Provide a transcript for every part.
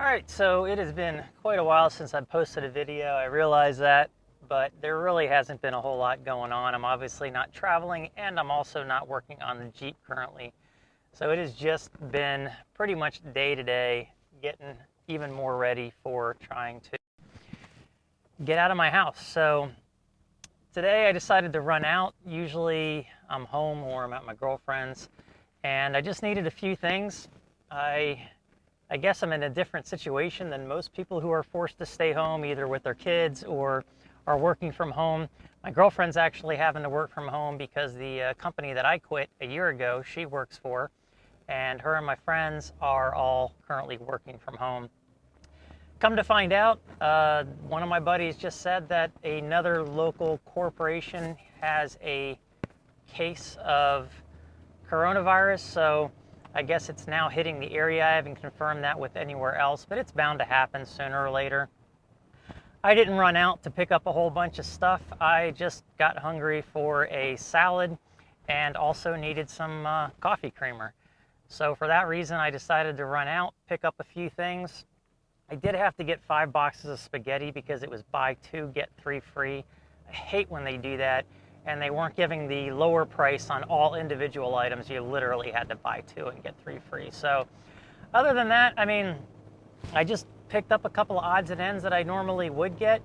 Alright, so it has been quite a while since I've posted a video. I realize that, but there really hasn't been a whole lot going on. I'm obviously not traveling, and I'm also not working on the Jeep currently. So it has just been pretty much day to day, getting even more ready for trying to get out of my house. So today I decided to run out. Usually I'm home or I'm at my girlfriend's, and I just needed a few things. I guess I'm in a different situation than most people who are forced to stay home, either with their kids or are working from home. My girlfriend's actually having to work from home because the company that I quit a year ago, she works for, and her and my friends are all currently working from home. Come to find out, one of my buddies just said that another local corporation has a case of coronavirus, so I guess it's now hitting the area. I haven't confirmed that with anywhere else, but it's bound to happen sooner or later. I didn't run out to pick up a whole bunch of stuff. I just got hungry for a salad and also needed some coffee creamer. So for that reason, I decided to run out, pick up a few things. I did have to get 5 boxes of spaghetti because it was buy 2, get 3 free. I hate when they do that. And they weren't giving the lower price on all individual items. You literally had to buy 2 and get 3 free. So other than that, I mean, I just picked up a couple of odds and ends that I normally would get.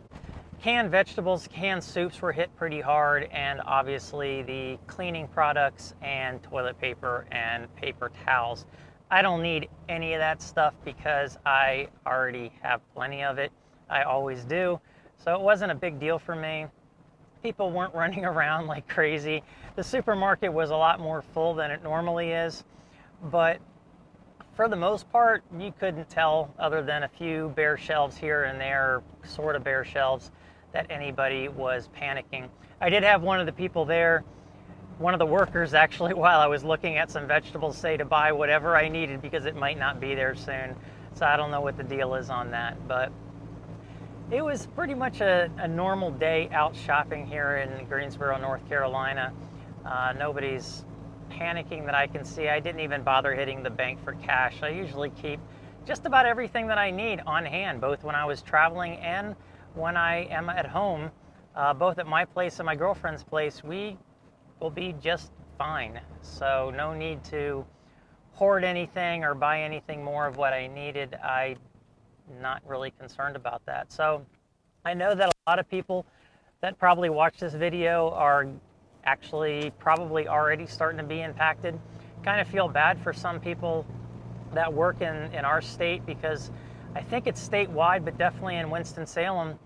Canned vegetables, canned soups were hit pretty hard, and obviously the cleaning products and toilet paper and paper towels. I don't need any of that stuff because I already have plenty of it. I always do. So it wasn't a big deal for me. People weren't running around like crazy. The supermarket was a lot more full than it normally is, but for the most part, you couldn't tell, other than a few bare shelves here and there, sort of bare shelves, that anybody was panicking. I did have one of the people there, one of the workers actually, while I was looking at some vegetables, say to buy whatever I needed because it might not be there soon. So I don't know what the deal is on that, but it was pretty much a normal day out shopping here in Greensboro, North Carolina. Nobody's panicking that I can see. I didn't even bother hitting the bank for cash. I usually keep just about everything that I need on hand, both when I was traveling and when I am at home. Both at my place and my girlfriend's place, we will be just fine. So no need to hoard anything or buy anything more of what I needed. I'm not really concerned about that. So I know that a lot of people that probably watch this video are actually probably already starting to be impacted. Kind of feel bad for some people that work in our state, because I think it's statewide, but definitely in Winston-Salem,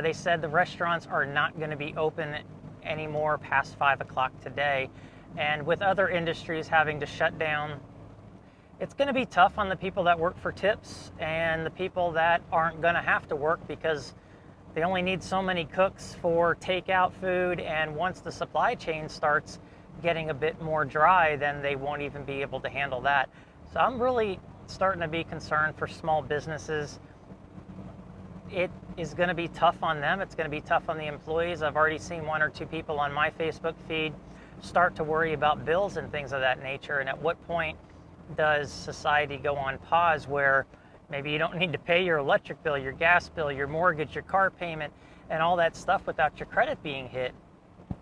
they said the restaurants are not going to be open anymore past 5 o'clock today. And with other industries having to shut down, it's going to be tough on the people that work for tips and the people that aren't going to have to work because they only need so many cooks for takeout food, and once the supply chain starts getting a bit more dry, then they won't even be able to handle that. So I'm really starting to be concerned for small businesses. It is going to be tough on them. It's going to be tough on the employees. I've already seen 1 or 2 people on my Facebook feed start to worry about bills and things of that nature. And at what point does society go on pause where maybe you don't need to pay your electric bill, your gas bill, your mortgage, your car payment, and all that stuff without your credit being hit?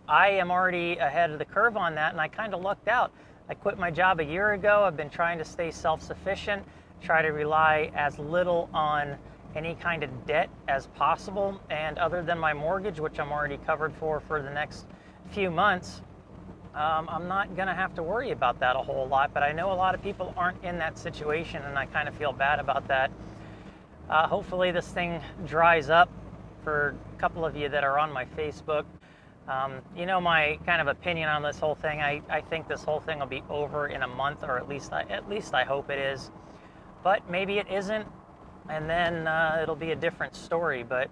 I am already ahead of the curve on that, and I kind of lucked out. I quit my job a year ago. I've been trying to stay self-sufficient, try to rely as little on any kind of debt as possible. And other than my mortgage, which I'm already covered for the next few months, I'm not going to have to worry about that a whole lot, but I know a lot of people aren't in that situation, and I kind of feel bad about that. Hopefully this thing dries up for a couple of you that are on my Facebook. You know my kind of opinion on this whole thing. I think this whole thing will be over in a month, or at least I hope it is. But maybe it isn't, and then it'll be a different story. But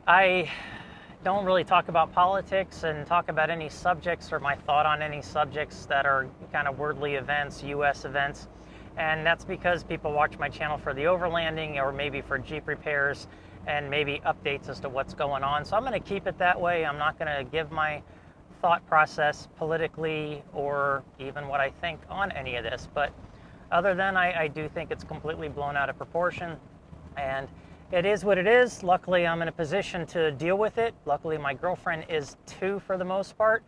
I don't really talk about politics and talk about any subjects or my thought on any subjects that are kind of worldly events, U.S. events. And that's because people watch my channel for the overlanding, or maybe for Jeep repairs, and maybe updates as to what's going on. So I'm going to keep it that way. I'm not going to give my thought process politically or even what I think on any of this. But Other than I do think it's completely blown out of proportion, and it is what it is. Luckily, I'm in a position to deal with it. Luckily, my girlfriend is too for the most part.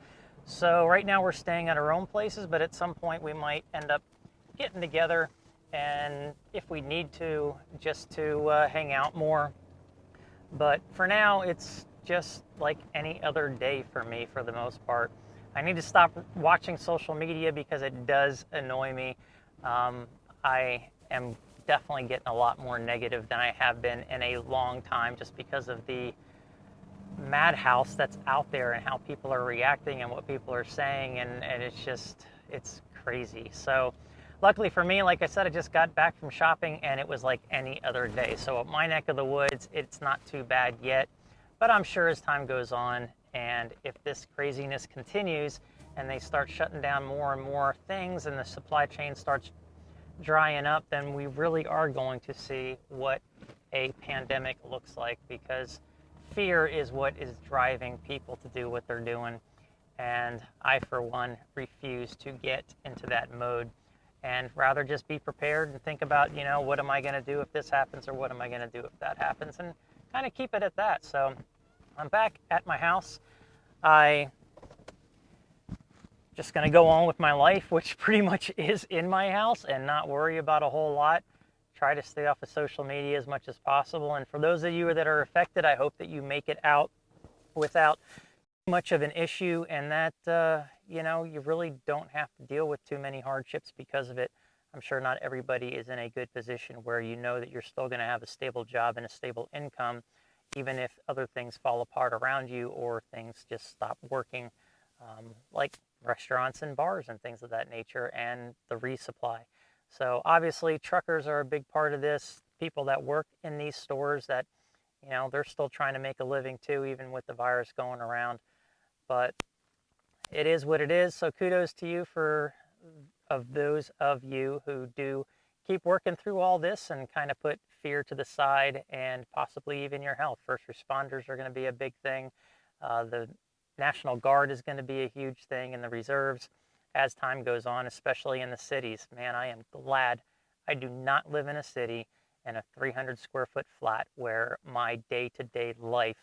So right now we're staying at our own places, but at some point we might end up getting together, and if we need to, just to hang out more. But for now, it's just like any other day for me for the most part. I need to stop watching social media because it does annoy me. I am definitely getting a lot more negative than I have been in a long time, just because of the madhouse that's out there and how people are reacting and what people are saying, and it's crazy. So luckily for me, like I said, I just got back from shopping and it was like any other day. So at my neck of the woods, it's not too bad yet, but I'm sure as time goes on, and if this craziness continues and they start shutting down more and more things and the supply chain starts drying up, then we really are going to see what a pandemic looks like, because fear is what is driving people to do what they're doing. And I, for one, refuse to get into that mode, and rather just be prepared and think about, what am I going to do if this happens, or what am I going to do if that happens, and kind of keep it at that. So I'm back at my house. I just going to go on with my life, which pretty much is in my house, and not worry about a whole lot. Try to stay off of social media as much as possible. And for those of you that are affected, I hope that you make it out without too much of an issue, and that, you really don't have to deal with too many hardships because of it. I'm sure not everybody is in a good position where you know that you're still going to have a stable job and a stable income, even if other things fall apart around you or things just stop working, like restaurants and bars and things of that nature, and the resupply. So obviously truckers are a big part of this. People that work in these stores that, they're still trying to make a living too, even with the virus going around. But it is what it is. So kudos to you of those of you who do keep working through all this and kind of put fear to the side, and possibly even your health. First responders are going to be a big thing. The National Guard is going to be a huge thing, and the reserves as time goes on, especially in the cities. Man, I am glad I do not live in a city in a 300 square foot flat where my day-to-day life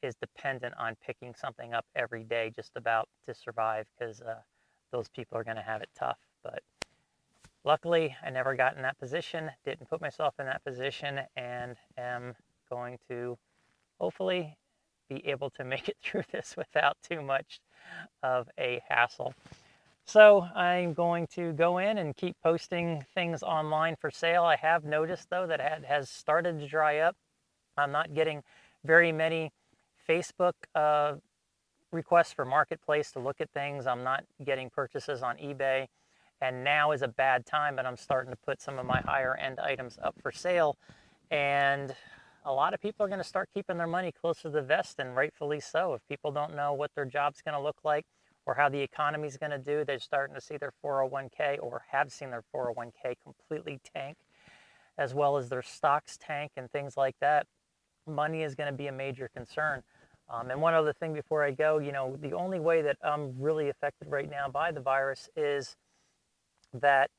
is dependent on picking something up every day just about to survive, because those people are going to have it tough. But luckily, I never got in that position, didn't put myself in that position, and am going to hopefully be able to make it through this without too much of a hassle. So I'm going to go in and keep posting things online for sale. I have noticed, though, that it has started to dry up. I'm not getting very many Facebook requests for Marketplace to look at things. I'm not getting purchases on eBay. And now is a bad time, but I'm starting to put some of my higher end items up for sale. And a lot of people are going to start keeping their money closer to the vest, and rightfully so. If people don't know what their job's going to look like or how the economy is going to do, they're starting to see their 401k, or have seen their 401k completely tank, as well as their stocks tank and things like that. Money is going to be a major concern. And one other thing before I go, the only way that I'm really affected right now by the virus is that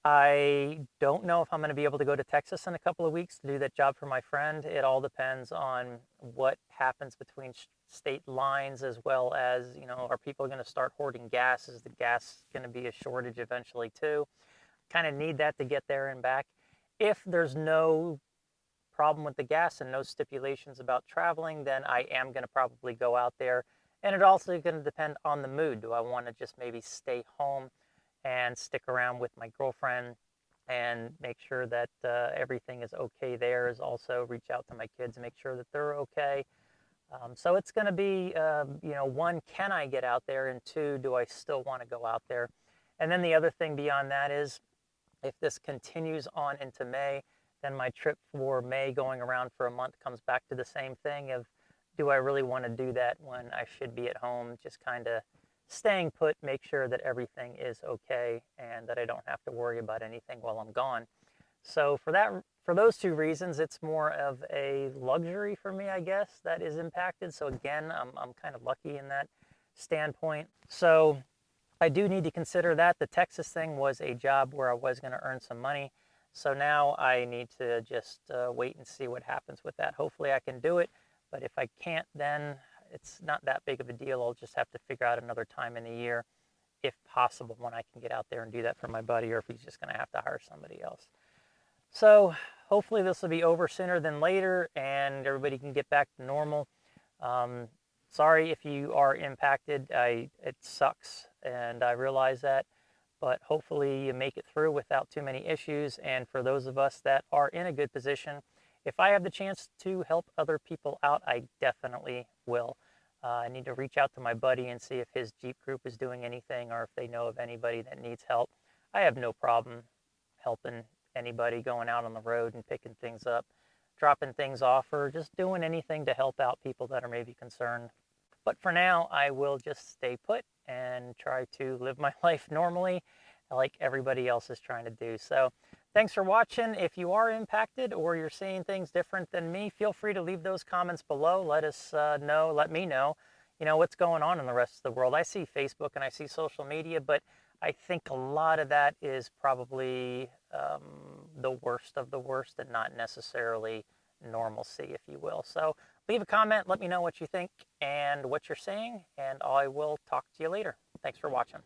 I don't know if I'm going to be able to go to Texas in a couple of weeks to do that job for my friend. It all depends on what happens between state lines, as well as, are people going to start hoarding gas? Is the gas going to be a shortage eventually too? Kind of need that to get there and back. If there's no problem with the gas and no stipulations about traveling, then I am going to probably go out there. And it also going to depend on the mood. Do I want to just maybe stay home and stick around with my girlfriend and make sure that everything is okay there? Is also reach out to my kids and make sure that they're okay. So it's going to be, one, can I get out there? And two, do I still want to go out there? And then the other thing beyond that is, if this continues on into May, then my trip for May going around for a month comes back to the same thing of, do I really want to do that when I should be at home, just kind of staying put, make sure that everything is okay and that I don't have to worry about anything while I'm gone. So for those two reasons, it's more of a luxury for me, I guess, that is impacted. So again, I'm kind of lucky in that standpoint. So I do need to consider that. The Texas thing was a job where I was going to earn some money. So now I need to just wait and see what happens with that. Hopefully I can do it, but if I can't, then it's not that big of a deal. I'll just have to figure out another time in the year, if possible, when I can get out there and do that for my buddy, or if he's just going to have to hire somebody else. So hopefully this will be over sooner than later and everybody can get back to normal. Sorry if you are impacted. It sucks, and I realize that, but hopefully you make it through without too many issues. And for those of us that are in a good position, if I have the chance to help other people out, I definitely will. I need to reach out to my buddy and see if his Jeep group is doing anything, or if they know of anybody that needs help. I have no problem helping anybody going out on the road and picking things up, dropping things off, or just doing anything to help out people that are maybe concerned. But for now, I will just stay put and try to live my life normally like everybody else is trying to do. So thanks for watching. If you are impacted or you're seeing things different than me, feel free to leave those comments below. Let us know, let me know, what's going on in the rest of the world. I see Facebook and I see social media, but I think a lot of that is probably the worst of the worst and not necessarily normalcy, if you will. So leave a comment, let me know what you think and what you're seeing, and I will talk to you later. Thanks for watching.